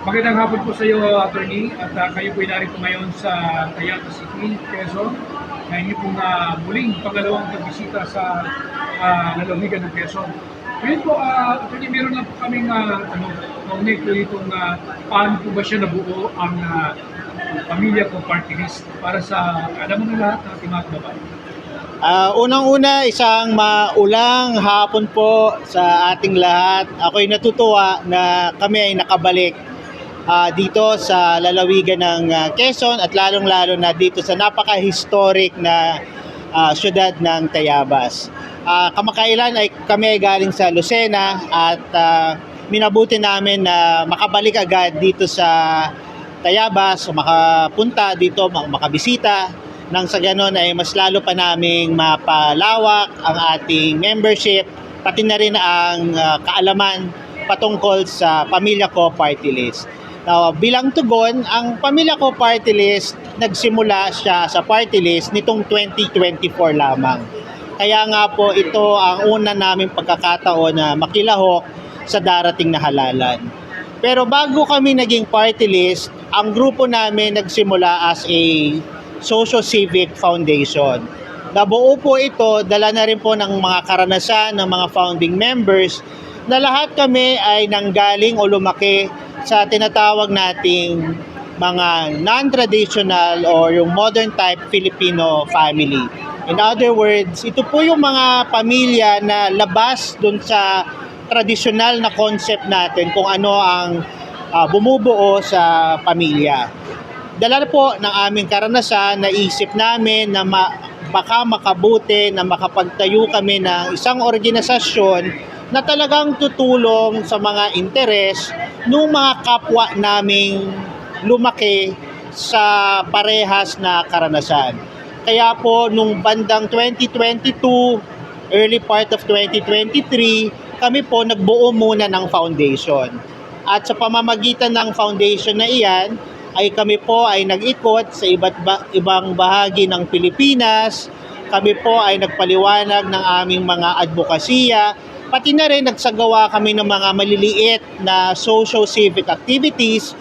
Magandang hapon po sa iyo, Attorney. At kayo po narito ngayon sa Tayabas City, Quezon. Na inyo pong muling pangalawang pagbisita sa lalawigan ng Quezon. Ngayon po, Attorney, meron lang po kaming kaugnay po itong paano po ba siya nabuo ang pamilya ko party list para sa alam mo na lahat ng ating mga kababayan. Unang-una, isang maulang hapon po sa ating lahat. Ako'y natutuwa na kami ay nakabalik dito sa lalawigan ng Quezon at lalong-lalo na dito sa napaka-historic na syudad ng Tayabas. Kamakailan ay kami ay galing sa Lucena at minabuti namin na makabalik agad dito sa Tayabas, makapunta dito, makabisita. Nang sa ganon ay mas lalo pa naming mapalawak ang ating membership, pati na rin ang kaalaman patungkol sa Pamilya Ko Party List. Now, bilang tugon, ang Pamilya Ko Party List, nagsimula siya sa party list nitong 2024 lamang. Kaya nga po ito ang una naming pagkakataon na makilahok sa darating na halalan. Pero bago kami naging party list, ang grupo namin nagsimula as a Socio-Civic Foundation. Nabuo po ito, dala na rin po ng mga karanasan ng mga founding members na lahat kami ay nanggaling o lumaki sa tinatawag nating mga non-traditional or yung modern type Filipino family. In other words, ito po yung mga pamilya na labas dun sa traditional na concept natin kung ano ang bumubuo sa pamilya. Dala po ng aming karanasan, naisip namin na baka makabuti na makapagtayo kami ng isang organisasyon na talagang tutulong sa mga interes ng mga kapwa naming lumaki sa parehas na karanasan. Kaya po nung bandang 2022, early part of 2023, kami po nagbuo muna ng foundation. At sa pamamagitan ng foundation na iyan, ay kami po ay nag-ikot sa ibang bahagi ng Pilipinas. Kami po ay nagpaliwanag ng aming mga advokasya. Pati na rin nagsagawa kami ng mga maliliit na social-civic activities.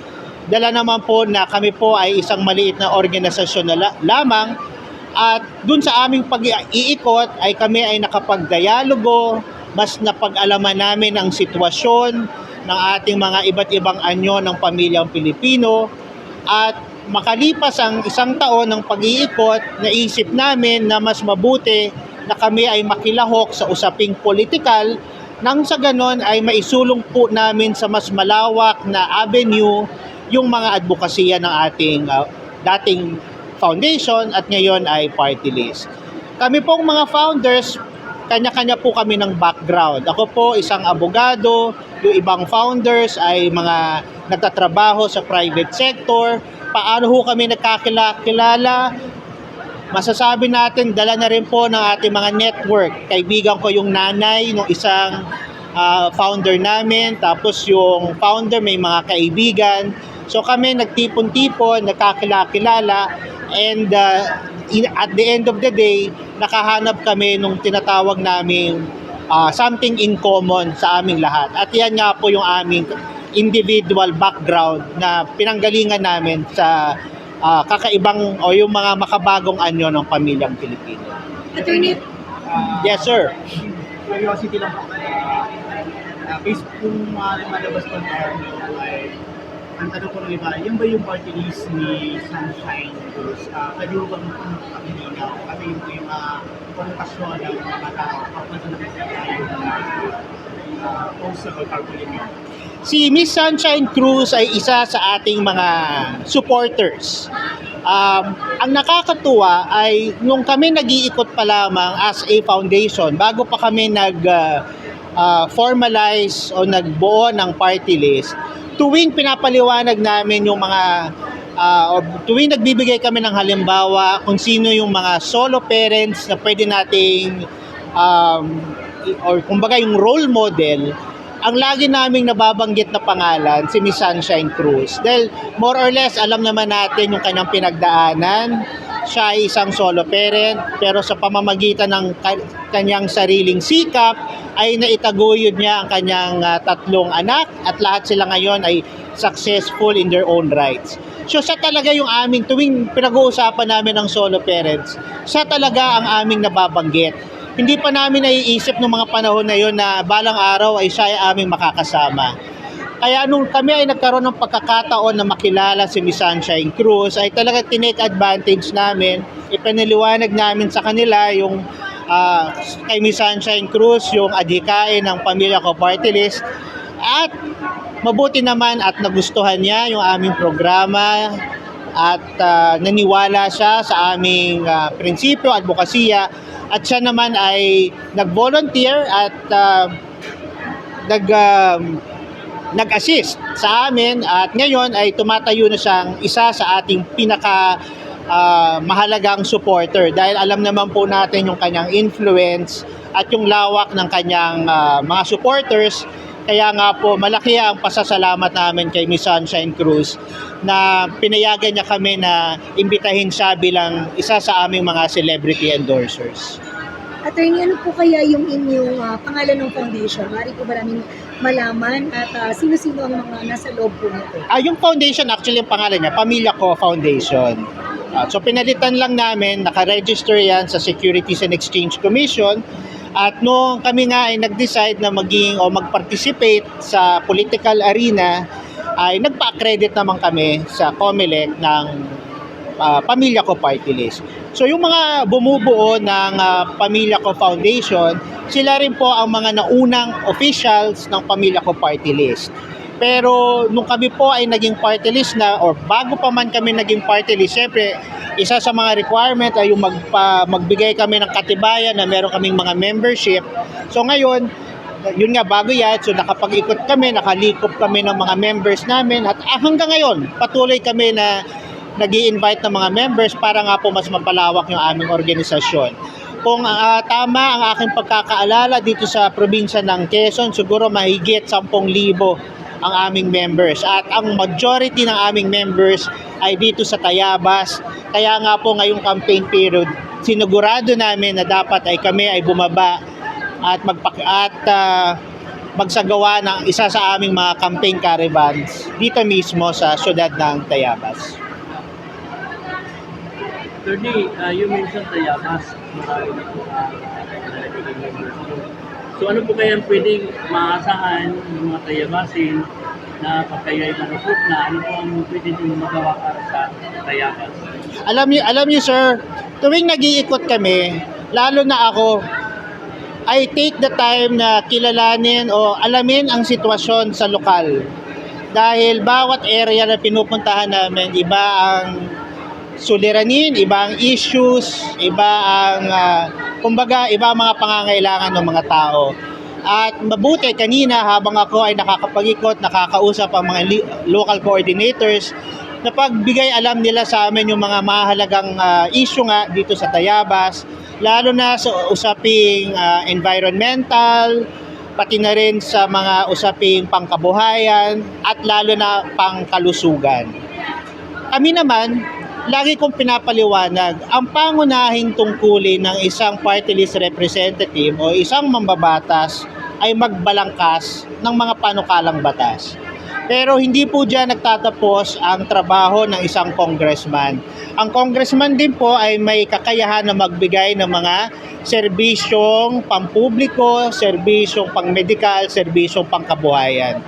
Dala naman po na kami po ay isang maliit na organisasyon na lamang. At dun sa aming pag-iikot ay kami ay nakapagdialogo, mas napag-alaman namin ang sitwasyon ng ating mga iba't ibang anyo ng pamilyang Pilipino. At makalipas ang isang taon ng pag-iikot, naisip namin na mas mabuti na kami ay makilahok sa usaping politikal nang sa ganon ay maisulong po namin sa mas malawak na avenue yung mga advokasya ng ating dating foundation at ngayon ay party list. Kami pong mga founders, kanya-kanya po kami ng background. Ako po isang abogado, yung ibang founders ay mga nagtatrabaho sa private sector. Paano ho kami nagkakilala? Masasabi natin, dala na rin po ng ating mga network. Kaibigan ko yung nanay ng isang founder namin, tapos yung founder may mga kaibigan. So kami nagtipon-tipon, nagkakilala, and at the end of the day, nakahanap kami nung tinatawag naming something in common sa aming lahat. At yan nga po yung aming individual background na pinanggalingan namin sa kakaibang o yung mga makabagong anyo ng pamilyang Pilipino. Attorney, Yes, sir. Curiosity lang po. Based kung malabas ko ay ang tanong ko ng iba, yan ba yung party list ni Sunshine Cruz? Pwede mo bang pakilinaw? Ano yung kontasyon ng mga tao kapag tayo na post o tarpaulin yun? Si Miss Sunshine Cruz ay isa sa ating mga supporters. Ang nakakatuwa ay nung kami nag-iikot pa lamang as a foundation, bago pa kami formalize o nagbuo ng party list, tuwing pinapaliwanag namin yung mga tuwing nagbibigay kami ng halimbawa kung sino yung mga solo parents na pwede nating or kumbaga yung role model, ang lagi naming nababanggit na pangalan, si Miss Sunshine Cruz. Dahil more or less, alam naman natin yung kanyang pinagdaanan. Siya ay isang solo parent, pero sa pamamagitan ng kanyang sariling sikap, ay naitaguyod niya ang kanyang 3 anak at lahat sila ngayon ay successful in their own rights. So siya talaga yung aming, tuwing pinag-uusapan namin ng solo parents, siya talaga ang aming nababanggit. Hindi pa namin naiisip ng mga panahon na yun na balang araw ay siya ay aming makakasama. Kaya nung kami ay nagkaroon ng pagkakataon na makilala si Miss Sunshine Cruz, ay talaga tinake advantage namin, ipinaliwanag namin sa kanila yung kay Miss Sunshine Cruz, yung adhikain ng Pamilya Ko Party List. At mabuti naman at nagustuhan niya yung aming programa at naniwala siya sa aming prinsipyo, advokasya, at siya naman ay nag-volunteer at nag-assist sa amin at ngayon ay tumatayo na siyang isa sa ating pinaka mahalagang supporter dahil alam naman po natin yung kanyang influence at yung lawak ng kanyang mga supporters. Kaya nga po malaki ang pasasalamat namin kay Miss Sunshine Cruz na pinayagan niya kami na imbitahin siya bilang isa sa aming mga celebrity endorsers. Attorney, ano po kaya yung inyong pangalan ng foundation? Mari po ba namin malaman at sino-sino ang mga nasa loob po nito? Yung foundation, actually yung pangalan niya, Pamilya Ko Foundation. So pinalitan lang namin, nakaregister yan sa Securities and Exchange Commission. At noong kami nga ay nag-decide na maging o mag-participate sa political arena, ay nagpa-accredit naman kami sa COMELEC ng Pamilya Ko Party List. So yung mga bumubuo ng Pamilya Ko Foundation, sila rin po ang mga naunang officials ng Pamilya Ko Party List. Pero nung kami po ay naging party list na or bago pa man kami naging party list, syempre isa sa mga requirement ay yung magbigay kami ng katibayan na meron kaming mga membership. So ngayon, yun nga bago yan, so nakapag-ikot kami, nakalikop kami ng mga members namin at hanggang ngayon patuloy kami na nag-i-invite ng mga members para nga po mas mapalawak yung aming organisasyon. Kung tama ang aking pagkakaalala dito sa probinsya ng Quezon, siguro mahigit 10,000 ang aming members. At ang majority ng aming members ay dito sa Tayabas. Kaya nga po ngayong campaign period, sinigurado namin na dapat ay kami ay bumaba at magsagawa ng isa sa aming mga campaign caravans dito mismo sa syudad ng Tayabas. Thirdly, you mentioned Tayabas. So ano po kaya pwedeng maasahan ng mga Tayabasin na pagkaya'y malupot na ano po ang pwede nyo magawa para sa Tayabas? Alam niyo sir, tuwing nag-iikot kami, lalo na ako, I take the time na kilalanin o alamin ang sitwasyon sa lokal. Dahil bawat area na pinupuntahan namin, iba ang suliranin, iba ang issues, iba ang kumbaga iba ang mga pangangailangan ng mga tao. At mabuti kanina habang ako ay nakakapag-ikot, nakakausap ang mga local coordinators, napagbigay alam nila sa amin yung mga mahalagang issue nga dito sa Tayabas, lalo na sa usaping environmental, pati na rin sa mga usaping pangkabuhayan at lalo na pangkalusugan. Kami naman, lagi kong pinapaliwanag, ang pangunahing tungkulin ng isang party list representative o isang mambabatas ay magbalangkas ng mga panukalang batas. Pero hindi po dyan nagtatapos ang trabaho ng isang congressman. Ang congressman din po ay may kakayahan na magbigay ng mga serbisyong pampubliko, serbisyong pangmedikal, serbisyong pangkabuhayan.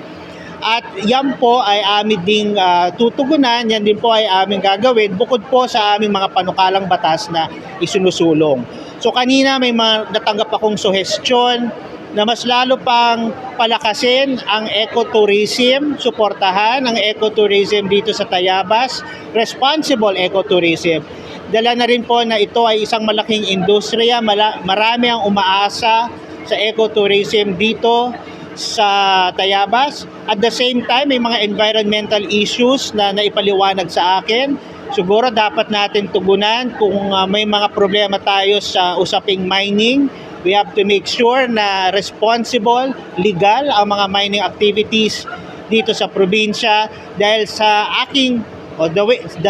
At yan po ay amin ding tutugunan, yan din po ay aming gagawin bukod po sa aming mga panukalang batas na isinusulong. So kanina may mga natanggap akong suggestion na mas lalo pang palakasin ang ecotourism, suportahan ang ecotourism dito sa Tayabas, responsible ecotourism. Dala na rin po na ito ay isang malaking industriya, marami ang umaasa sa ecotourism dito sa Tayabas. At the same time, may mga environmental issues na naipaliwanag sa akin. Siguro dapat natin tugunan kung may mga problema tayo sa usaping mining We have to make sure na responsible, legal ang mga mining activities dito sa probinsya dahil sa aking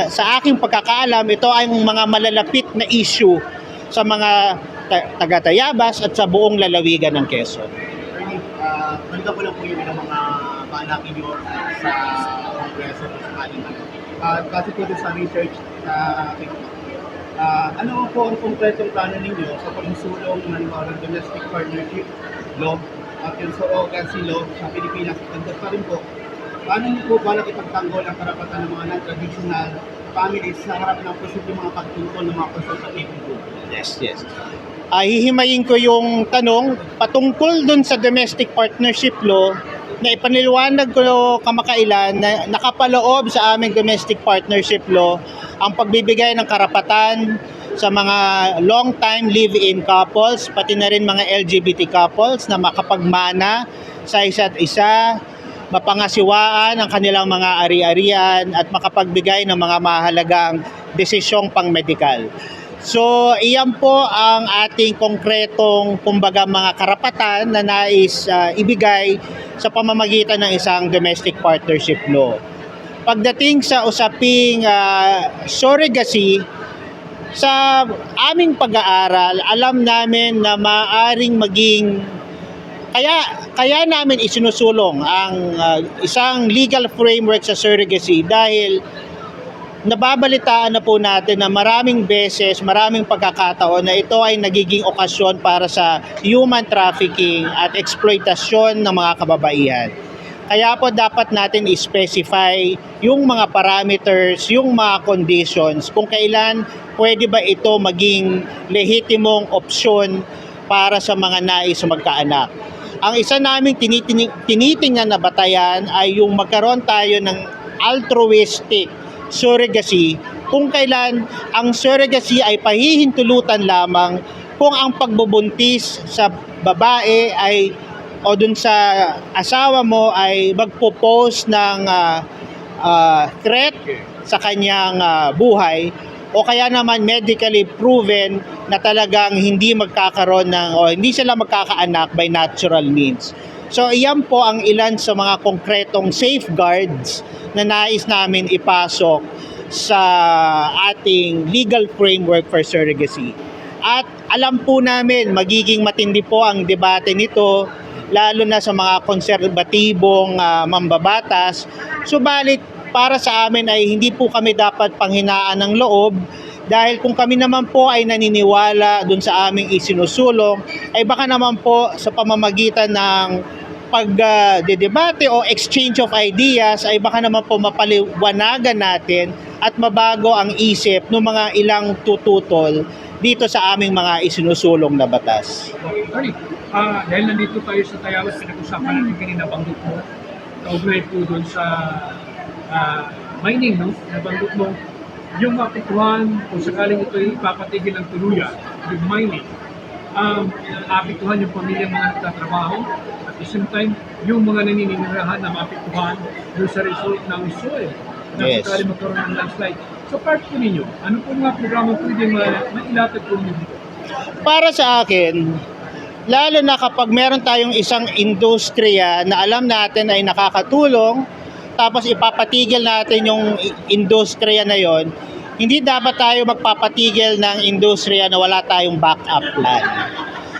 sa aking pagkakaalam, ito ay mga malalapit na issue sa mga taga-Tayabas at sa buong lalawigan ng Quezon. Attorney, balikan ko lang po yung ilang mga maanakin nyo sa Kongreso kung sakaling kasi po doon sa research na ano po ang konkretong plano ninyo sa pagsulong ng domestic partnership law at yung sa organcy law sa Pilipinas? Dagdag pa rin po, paano niyo po balak ipagtanggol ang karapatan ng mga non-traditional families sa harap ng posibleng mga pagtungkol ng mga consultative group? Yes. Hihimayin ko yung tanong patungkol dun sa domestic partnership law na ipaniliwanag ko kamakailan na nakapaloob sa aming domestic partnership law ang pagbibigay ng karapatan sa mga long-time live-in couples, pati na rin mga LGBT couples na makapagmana sa isa't isa, mapangasiwaan ang kanilang mga ari-arian at makapagbigay ng mga mahalagang desisyong pang-medikal. So, iyan po ang ating konkretong kumbaga mga karapatan na nais ibigay sa pamamagitan ng isang domestic partnership law. Pagdating sa usaping surrogacy, sa aming pag-aaral, alam namin na maaaring maging kaya namin isinusulong ang isang legal framework sa surrogacy dahil nababalitaan na po natin na maraming beses, maraming pagkakataon na ito ay nagiging okasyon para sa human trafficking at exploitasyon ng mga kababaihan. Kaya po dapat natin i-specify yung mga parameters, yung mga conditions, kung kailan pwede ba ito maging lehitimong opsyon para sa mga nais magkaanak. Ang isa naming tinitingnan na batayan ay yung magkaroon tayo ng altruistic surrogacy, kung kailan ang surrogacy ay pahihintulutan lamang kung ang pagbubuntis sa babae ay o dun sa asawa mo ay magpo-pose ng threat sa kanyang buhay o kaya naman medically proven na talagang hindi magkakaroon ng o hindi sila magkakaanak by natural means. So iyan po ang ilan sa mga konkretong safeguards na nais namin ipasok sa ating legal framework for surrogacy. At alam po namin magiging matindi po ang debate nito lalo na sa mga konserbatibong mambabatas. Subalit para sa amin ay hindi po kami dapat panghinaan ng loob dahil kung kami naman po ay naniniwala dun sa aming isinusulong ay baka naman po sa pamamagitan ng pagdedebate o exchange of ideas ay baka naman po mapaliwanagan natin at mabago ang isip ng mga ilang tututol dito sa aming mga isinusulong na batas. Attorney, dahil nandito tayo sa Tayabas, pinag-usapan natin kanina, banggit mo, kaugnay po doon sa mining, no? Nabanggit mo, yung mapituhan, kung sakaling ito ipapatigil ng tuluyan, yung mining, apituhan yung pamilya mga nagtatrabaho, at the same time, yung mga naninirahan na mapituhan doon sa result ng soil, na Yes. sakaling magkaroon ng landslide. So part po ninyo, ano po mga programa pwedeng mailatag po ninyo dito? Para sa akin, lalo na kapag meron tayong isang industriya na alam natin ay nakakatulong, tapos ipapatigil natin yung industriya na yon, hindi dapat tayo magpapatigil ng industriya na wala tayong backup plan.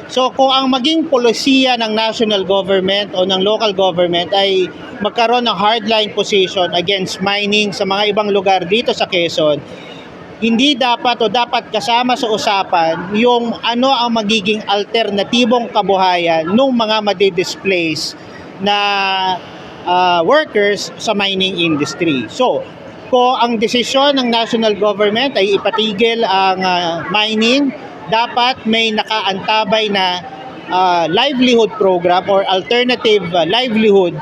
So kung ang maging polisiya ng national government o ng local government ay magkaroon ng hardline position against mining sa mga ibang lugar dito sa Quezon, hindi dapat o dapat kasama sa usapan yung ano ang magiging alternatibong kabuhayan ng mga madi-displace na workers sa mining industry. So, kung ang desisyon ng national government ay ipatigil ang mining, dapat may nakaantabay na livelihood program or alternative livelihood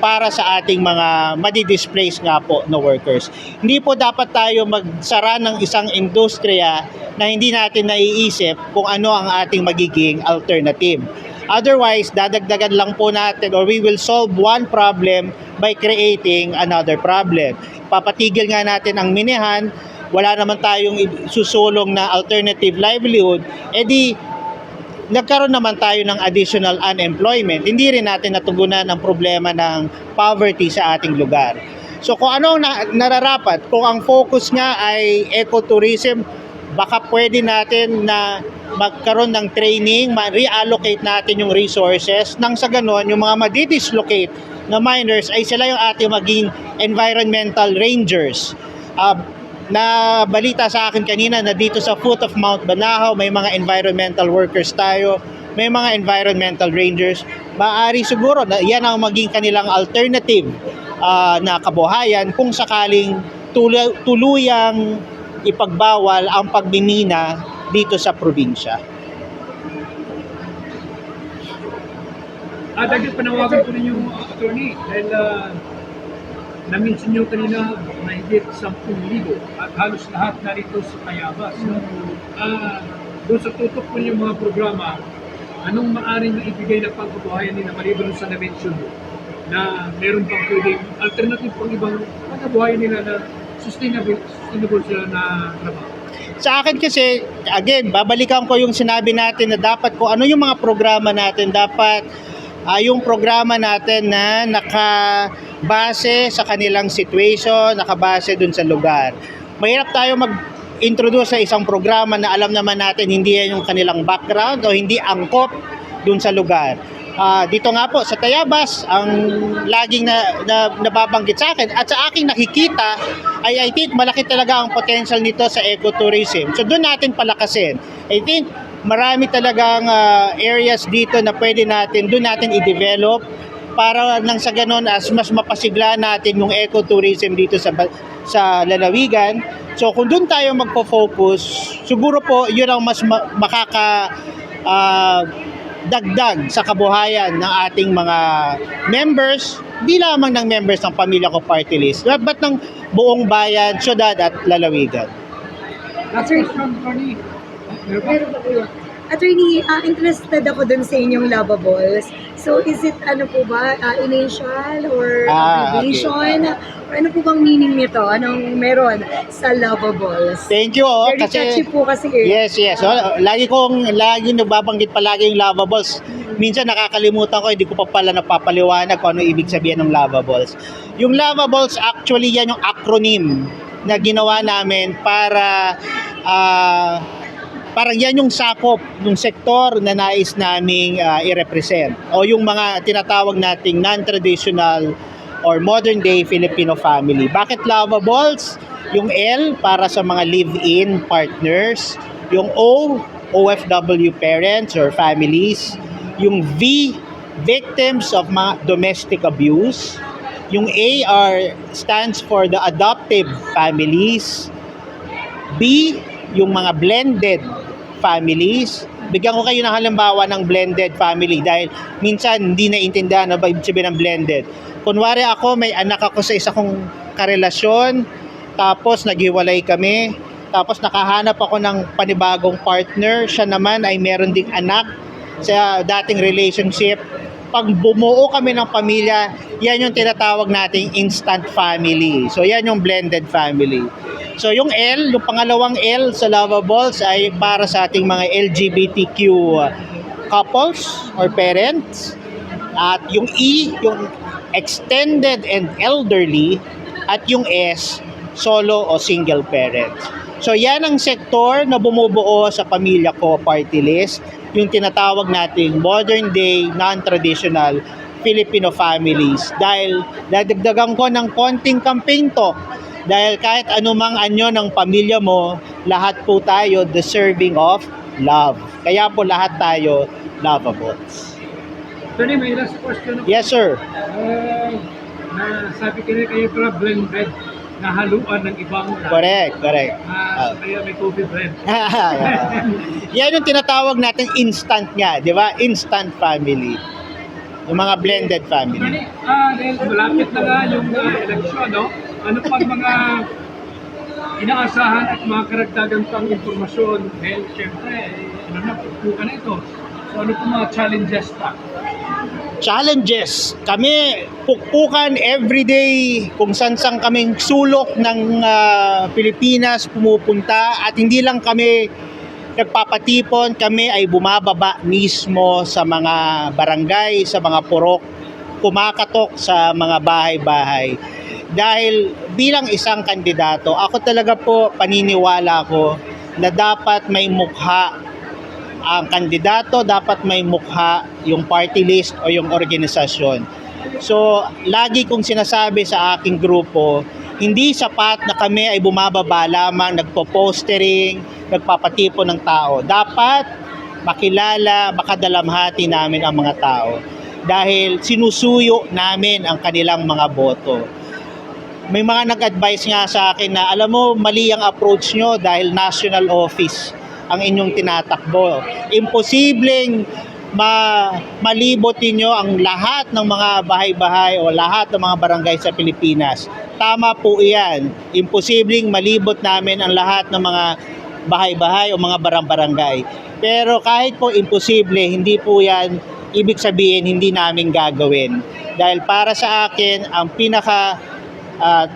para sa ating mga madi-displace nga po na workers. Hindi po dapat tayo magsara ng isang industriya na hindi natin naiisip kung ano ang ating magiging alternative. Otherwise, dadagdagan lang po natin or we will solve one problem by creating another problem. Papatigil nga natin ang minihan, wala naman tayong susulong na alternative livelihood, edi nagkaroon naman tayo ng additional unemployment. Hindi rin natin natugunan ang problema ng poverty sa ating lugar. So kung ano ang nararapat, kung ang focus nga ay ecotourism, baka pwede natin na magkaroon ng training, ma-reallocate natin yung resources, nang sa ganon, yung mga madidislocate na miners ay sila yung ating maging environmental rangers. Na balita sa akin kanina na dito sa foot of Mount Banahaw, may mga environmental workers tayo, may mga environmental rangers. Maaari siguro na yan ang maging kanilang alternative na kabuhayan kung sakaling tuluyang ipagbawal ang pagmimina dito sa probinsya. Dagdag panawagan ko ninyo, attorney, dahil na-mention nyo kanina mahigit 10,000 at halos lahat narito sa Tayabas. Doon sa tutok po yung mga programa, anong maaaring maibigay na pangkabuhayan nila maliban sa na-mention mo na meron pang pwedeng alternative pang ibang pangkabuhayan nila na sustainable sila na trabaho? Sa akin kasi, again, babalikan ko yung sinabi natin na dapat ko ano yung mga programa natin, dapat yung programa natin na nakabase sa kanilang situation, nakabase dun sa lugar. Mahirap tayo mag-introduce sa isang programa na alam naman natin hindi yan yung kanilang background o hindi angkop dun sa lugar. Dito nga po sa Tayabas, ang laging nababanggit sa akin at sa aking nakikita ay I think malaki talaga ang potential nito sa ecotourism. So doon natin palakasin. I think marami talagang areas dito na pwede natin, doon natin i-develop para nang sa ganon as mas mapasigla natin yung ecotourism dito sa lalawigan. So kung doon tayo magpo-focus, siguro po yun ang mas dagdag sa kabuhayan ng ating mga members, di lamang ng members ng Pamilya Ko Party List, but ng buong bayan, syudad at lalawigan. Last question, attorney. Meron pa po yun. Attorney, interested ako dun sa inyong lavables. So, is it ano po ba, initial or abbreviation? Or ano po bang meaning nito? Anong meron sa lavables? Thank you. Very catchy po kasi eh. Yes. So, lagi nababanggit palagi yung lavables. Minsan nakakalimutan ko, hindi ko pa pala napapaliwanag kung ano ibig sabihin ng lavables. Yung lavables, actually yan yung acronym na ginawa namin para parang yan yung sakop ng sektor na nais naming i-represent o yung mga tinatawag nating non-traditional or modern day Filipino family. Bakit lavables? Yung L para sa mga live-in partners, yung O, OFW parents or families, yung V, victims of domestic abuse, yung A stands for the adoptive families, B, yung mga blended families. Bigyan ko kayo ng halimbawa ng blended family dahil minsan hindi naiintindihan ano ba ibig sabihin ng blended. Kunwari ako, may anak ako sa isa kong karelasyon, tapos naghiwalay kami, tapos nakahanap ako ng panibagong partner, siya naman ay meron ding anak sa dating relationship. Pag bumuo kami ng pamilya, yan yung tinatawag nating instant family. So yan yung blended family. So yung L, yung pangalawang L sa lavables ay para sa ating mga LGBTQ couples or parents. At yung E, yung extended and elderly. At yung S, solo o single parents. So yan ang sektor na bumubuo sa Pamilya Ko Party List, yung tinatawag nating modern day, non-traditional Filipino families. Dahil dadagdagan ko ng konting campaign to. Dahil kahit anumang anyo ng pamilya mo, lahat po tayo deserving of love. Kaya po lahat tayo lovables. Attorney, may last question ako. Yes, sir. Sabi kayo para blended na haluan ng ibang Correct. kaya may coffee blend. Yan yung tinatawag natin instant nga, di ba? Instant family. Yung mga blended family. Attorney, dahil malapit na nga yung eleksyon, no? Ano pang mga inaasahan at mga karagdagan pang informasyon? Dahil syempre, pagpukan na ito. So ano pong mga challenges pa? Challenges. Kami pukpukan everyday kung saan kaming sulok ng Pilipinas pumupunta at hindi lang kami nagpapatipon, kami ay bumababa mismo sa mga barangay, sa mga purok, kumakatok sa mga bahay-bahay. Dahil bilang isang kandidato, ako talaga po paniniwala ko na dapat may mukha ang kandidato, dapat may mukha yung party list o yung organisasyon. So, lagi kong sinasabi sa aking grupo, hindi sapat na kami ay bumababa lamang, nagpo-postering, nagpapatipon ng tao. Dapat makilala, makadalamhati namin ang mga tao dahil sinusuyo namin ang kanilang mga boto. May mga nag-advise nga sa akin na alam mo, mali ang approach nyo dahil national office ang inyong tinatakbo. Imposibleng malibot ninyo ang lahat ng mga bahay-bahay o lahat ng mga barangay sa Pilipinas. Tama po iyan. Imposibleng malibot namin ang lahat ng mga bahay-bahay o mga barangay. Pero kahit po imposible, hindi po yan ibig sabihin hindi namin gagawin. Dahil para sa akin, ang pinaka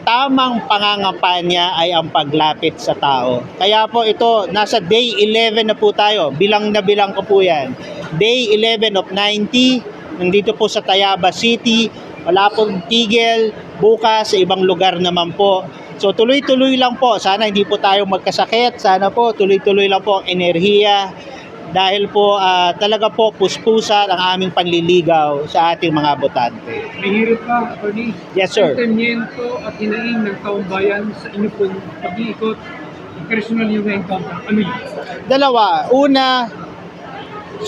tamang pangangampanya ay ang paglapit sa tao. Kaya po ito, nasa day 11 na po tayo. Bilang na bilang ko po yan. Day 11 of 90, nandito po sa Tayaba City. Wala pong tigil. Bukas sa ibang lugar naman po. So tuloy-tuloy lang po. Sana hindi po tayo magkasakit. Sana po tuloy-tuloy lang po ang enerhiya. Dahil po talaga po puspusan ang aming panliligaw sa ating mga botante. May hirap ka, Atty. Yes, sir. Entendimiento at hinaing ng taong bayan sa inyo pong pag-iikot, personal yung na-encounter. Ano yun? Dalawa. Una,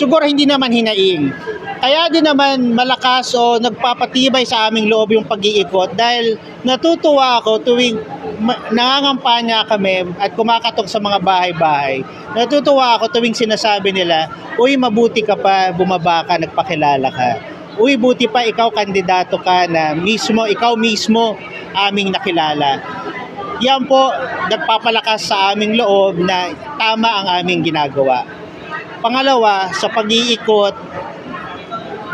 siguro hindi naman hinaing. Kaya din naman malakas o nagpapatibay sa aming loob yung pag-iikot dahil natutuwa ako tuwing nangangampanya kami at kumakatok sa mga bahay-bahay. Natutuwa ako tuwing sinasabi nila, uy, mabuti ka pa, bumaba ka, nagpakilala ka. Uy, buti pa ikaw kandidato ka na ikaw mismo aming nakilala. Yan po, nagpapalakas sa aming loob na tama ang aming ginagawa. Pangalawa, sa pag-iikot,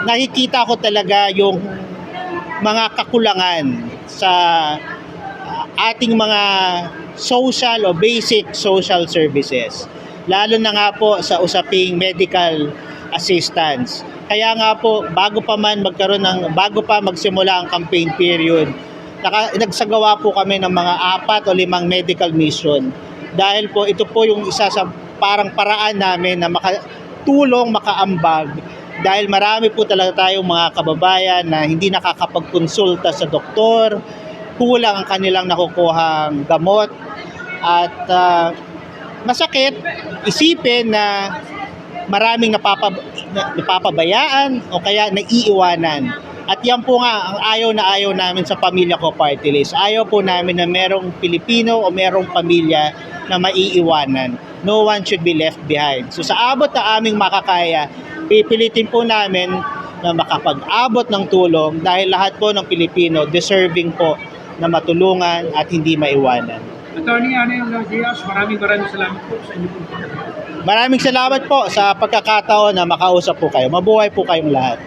nakikita ko talaga yung mga kakulangan sa ating mga social o basic social services. Lalo na nga po sa usaping medical assistance. Kaya nga po, bago pa magsimula ang campaign period, nagsagawa po kami ng mga 4 o 5 medical mission. Dahil po ito po yung isa sa parang paraan namin na makatulong, makaambag. Dahil marami po talaga tayong mga kababayan na hindi nakakapagkonsulta sa doktor, kulang ang kanilang nakukuhang gamot, at masakit isipin na maraming napapabayaan o kaya naiiwanan. At yan po nga ang ayaw namin sa Pamilya Ko Party List. Ayaw po namin na merong Pilipino o merong pamilya na maiiwanan. No one should be left behind. So sa abot na aming makakaya, pipilitin po namin na makapag-abot ng tulong dahil lahat po ng Pilipino deserving po na matulungan at hindi maiwanan. Attorney Anel Diaz, maraming salamat po sa inyo po. Maraming salamat po sa pagkakataon na makausap po kayo. Mabuhay po kayong lahat.